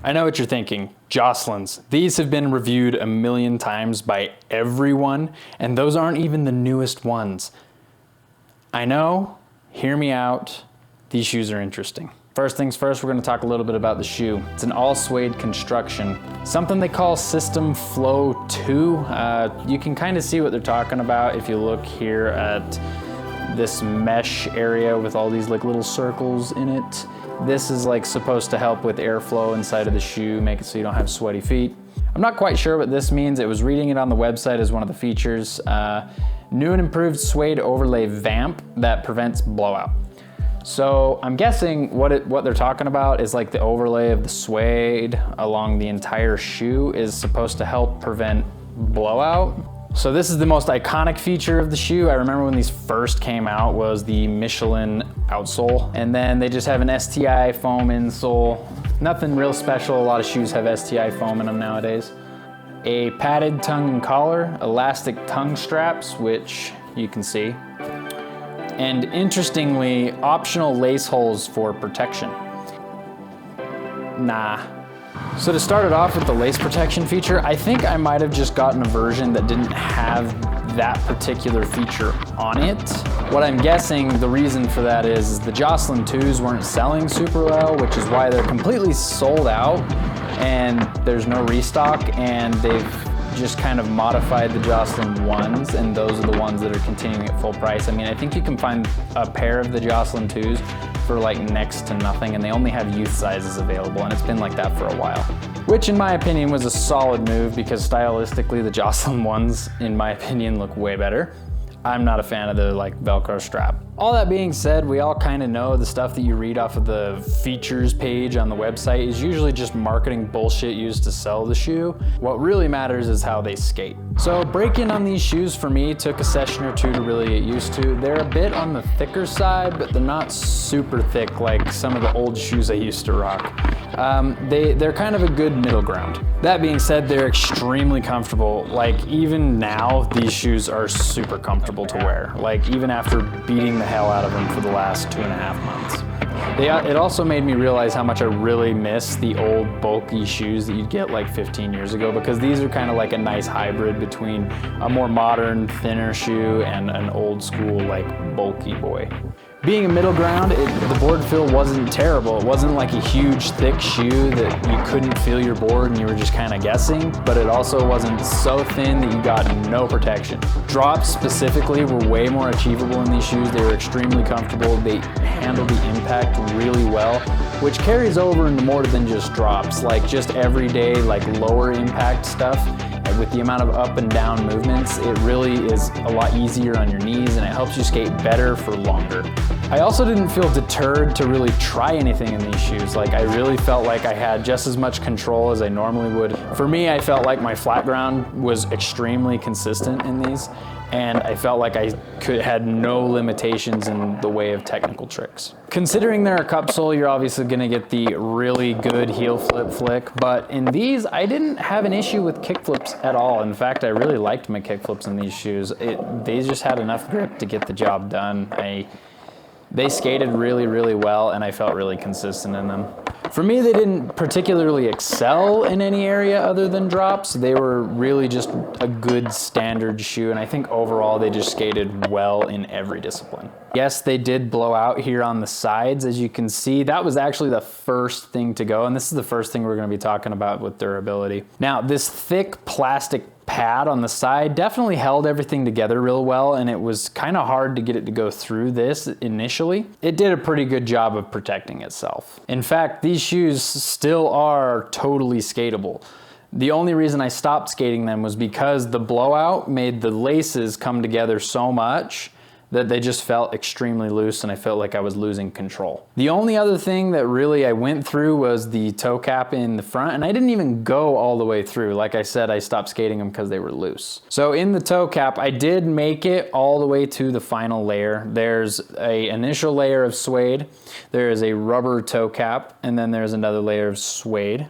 I know what you're thinking, Joslins. These have been reviewed a million times by everyone, and those aren't even the newest ones. I know, hear me out, these shoes are interesting. First things first, we're gonna talk a little bit about the shoe. It's an all suede construction, something they call System Flow 2. You can kind of see what they're talking about if you look here at this mesh area with all these like little circles in it. This is like supposed to help with airflow inside of the shoe, make it so you don't have sweaty feet. I'm not quite sure what this means. It was reading it on the website as one of the features. New and improved suede overlay vamp that prevents blowout. So I'm guessing what they're talking about is like the overlay of the suede along the entire shoe is supposed to help prevent blowout. So this is the most iconic feature of the shoe. I remember when these first came out was the Michelin outsole, and then they just have an STI foam insole. Nothing real special. A lot of shoes have STI foam in them nowadays. A padded tongue and collar, elastic tongue straps, which you can see. And interestingly, optional lace holes for protection. Nah. So to start it off with the lace protection feature, I think I might have just gotten a version that didn't have that particular feature on it. What I'm guessing the reason for that is the Joslin 2s weren't selling super well, which is why they're completely sold out and there's no restock, and they've just kind of modified the Joslin 1s, and those are the ones that are continuing at full price. I mean, I think you can find a pair of the Joslin 2s for like next to nothing, and they only have youth sizes available, and it's been like that for a while. Which in my opinion was a solid move, because stylistically the Joslin 1s, in my opinion, look way better. I'm not a fan of the like Velcro strap. All that being said, we all kind of know the stuff that you read off of the features page on the website is usually just marketing bullshit used to sell the shoe. What really matters is how they skate. So breaking on these shoes for me took a session or two to really get used to. They're a bit on the thicker side, but they're not super thick like some of the old shoes I used to rock. They're kind of a good middle ground. That being said, they're extremely comfortable. Like even now, these shoes are super comfortable to wear. Like even after beating the hell out of them for the last 2.5 months. It also made me realize how much I really miss the old bulky shoes that you'd get like 15 years ago, because these are kind of like a nice hybrid between a more modern, thinner shoe and an old school, like bulky boy. Being a middle ground, the board feel wasn't terrible. It wasn't like a huge, thick shoe that you couldn't feel your board and you were just kind of guessing, but it also wasn't so thin that you got no protection. Drops specifically were way more achievable in these shoes. They were extremely comfortable. They handle the impact really well, which carries over into more than just drops, like just everyday, like lower impact stuff. With the amount of up and down movements, it really is a lot easier on your knees, and it helps you skate better for longer. I also didn't feel deterred to really try anything in these shoes. Like I really felt like I had just as much control as I normally would. For me, I felt like my flat ground was extremely consistent in these, and I felt like I had no limitations in the way of technical tricks. Considering they're a cup sole, you're obviously gonna get the really good heel flip flick, but in these, I didn't have an issue with kick flips at all. In fact, I really liked my kick flips in these shoes. They just had enough grip to get the job done. They skated really, really well, and I felt really consistent in them. For me, they didn't particularly excel in any area other than drops. They were really just a good standard shoe, and I think overall they just skated well in every discipline. Yes, they did blow out here on the sides, as you can see. That was actually the first thing to go, and this is the first thing we're gonna be talking about with durability. Now, this thick plastic pad on the side definitely held everything together real well, and it was kind of hard to get it to go through this initially. It did a pretty good job of protecting itself. In fact, these shoes still are totally skatable. The only reason I stopped skating them was because the blowout made the laces come together so much that they just felt extremely loose, and I felt like I was losing control. The only other thing that really I went through was the toe cap in the front, and I didn't even go all the way through. Like I said, I stopped skating them because they were loose. So in the toe cap, I did make it all the way to the final layer. There's an initial layer of suede, there is a rubber toe cap, and then there's another layer of suede.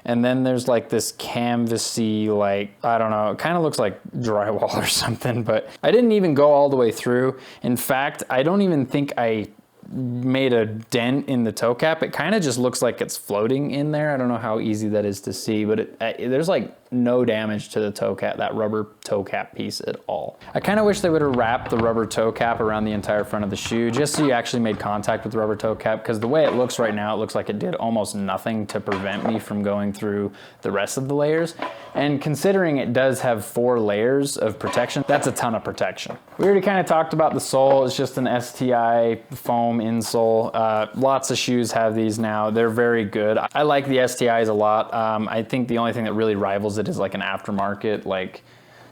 And then there's like this canvasy, like, I don't know, it kind of looks like drywall or something, but I didn't even go all the way through. In fact, I don't even think I made a dent in the toe cap. It kind of just looks like it's floating in there. I don't know how easy that is to see, but there's like no damage to the toe cap, that rubber toe cap piece at all. I kind of wish they would have wrapped the rubber toe cap around the entire front of the shoe just so you actually made contact with the rubber toe cap, because the way it looks right now, it looks like it did almost nothing to prevent me from going through the rest of the layers. And considering it does have 4 layers of protection, that's a ton of protection. We already kind of talked about the sole. It's just an STI foam insole. Lots of shoes have these now. They're very good. I like the STIs a lot. I think the only thing that really rivals it is like an aftermarket, like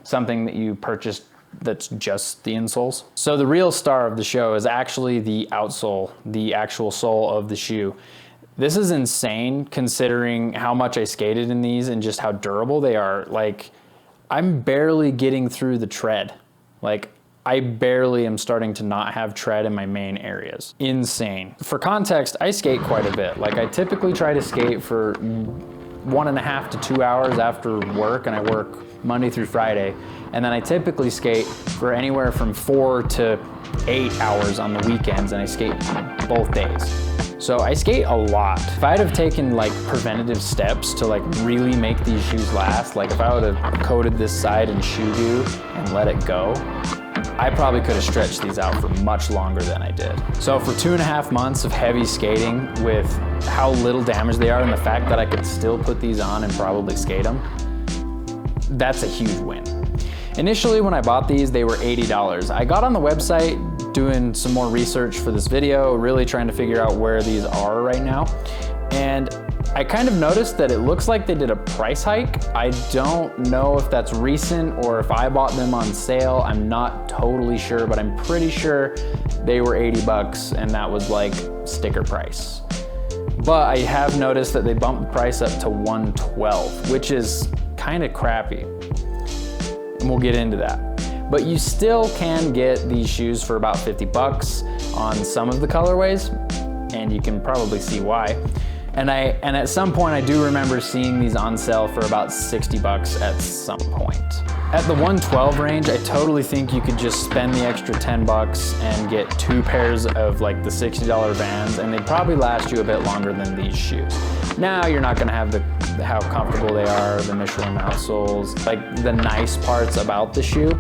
something that you purchased that's just the insoles. So the real star of the show is actually the outsole, the actual sole of the shoe. This is insane considering how much I skated in these and just how durable they are. Like, I'm barely getting through the tread. Like, I barely am starting to not have tread in my main areas. Insane. For context, I skate quite a bit. Like, I typically try to skate for 1.5 to 2 hours after work, and I work Monday through Friday. And then I typically skate for anywhere from 4 to 8 hours on the weekends, and I skate both days. So I skate a lot. If I'd have taken like preventative steps to like really make these shoes last, like if I would have coated this side in shoe goo and let it go, I probably could have stretched these out for much longer than I did. So for 2.5 months of heavy skating with how little damage they are and the fact that I could still put these on and probably skate them, that's a huge win. Initially when I bought these, they were $80. I got on the website doing some more research for this video, really trying to figure out where these are right now. And I kind of noticed that it looks like they did a price hike. I don't know if that's recent or if I bought them on sale. I'm not totally sure, but I'm pretty sure they were 80 bucks and that was like sticker price. But I have noticed that they bumped the price up to $112, which is kind of crappy. And we'll get into that. But you still can get these shoes for about 50 bucks on some of the colorways, and you can probably see why. And at some point I do remember seeing these on sale for about 60 bucks at some point. At the 112 range, I totally think you could just spend the extra 10 bucks and get 2 pairs of like the $60 Vans, and they'd probably last you a bit longer than these shoes. Now you're not gonna have how comfortable they are, the Michelin outsoles, like the nice parts about the shoe,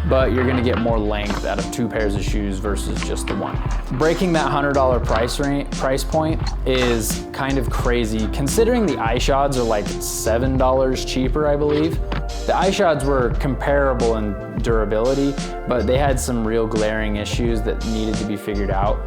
but you're gonna get more length out of 2 pairs of shoes versus just the one. Breaking that $100 price point is kind of crazy, considering the iShods are like $7 cheaper, I believe. The iShods were comparable in durability, but they had some real glaring issues that needed to be figured out,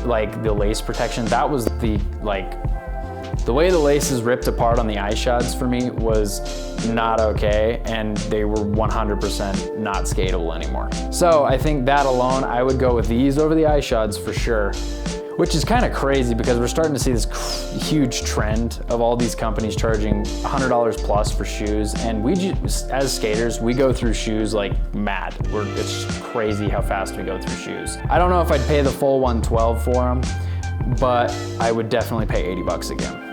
like the lace protection. That was the way the laces ripped apart on the iShods for me was not okay, and they were 100% not skatable anymore. So I think that alone, I would go with these over the iShods for sure, which is kind of crazy because we're starting to see this huge trend of all these companies charging $100 plus for shoes, and we just, as skaters, we go through shoes like mad. It's crazy how fast we go through shoes. I don't know if I'd pay the full 112 for them, but I would definitely pay 80 bucks again.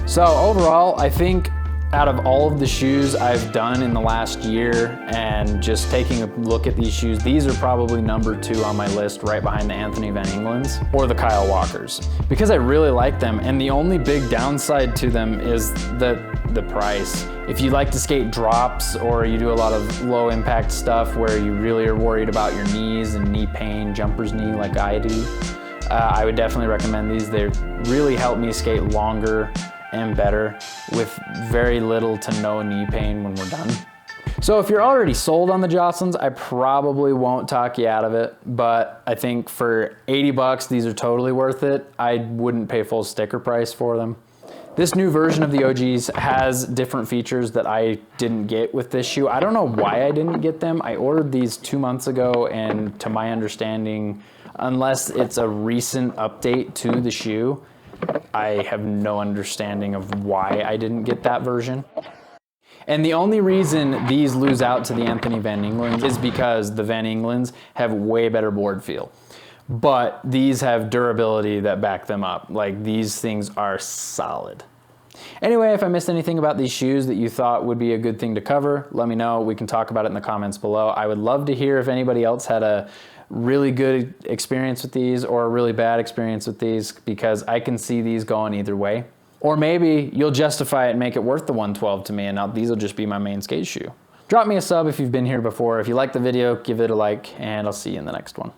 So overall, I think out of all of the shoes I've done in the last year and just taking a look at these shoes, these are probably number 2 on my list, right behind the Anthony Van England's or the Kyle Walkers, because I really like them. And the only big downside to them is the price. If you like to skate drops or you do a lot of low impact stuff where you really are worried about your knees and knee pain, jumper's knee like I do, I would definitely recommend these. They really help me skate longer and better with very little to no knee pain when we're done. So if you're already sold on the Joslins, I probably won't talk you out of it, but I think for 80 bucks, these are totally worth it. I wouldn't pay full sticker price for them. This new version of the OGs has different features that I didn't get with this shoe. I don't know why I didn't get them. I ordered these 2 months ago, and to my understanding, unless it's a recent update to the shoe, I have no understanding of why I didn't get that version. And the only reason these lose out to the Anthony Van England's is because the Van England's have way better board feel. But these have durability that back them up. Like, these things are solid. Anyway, if I missed anything about these shoes that you thought would be a good thing to cover, let me know. We can talk about it in the comments below. I would love to hear if anybody else had a really good experience with these or a really bad experience with these, because I can see these going either way. Or maybe you'll justify it and make it worth the 112 to me, and now these will just be my main skate shoe. Drop me a sub if you've been here before. If you like the video, give it a like, and I'll see you in the next one.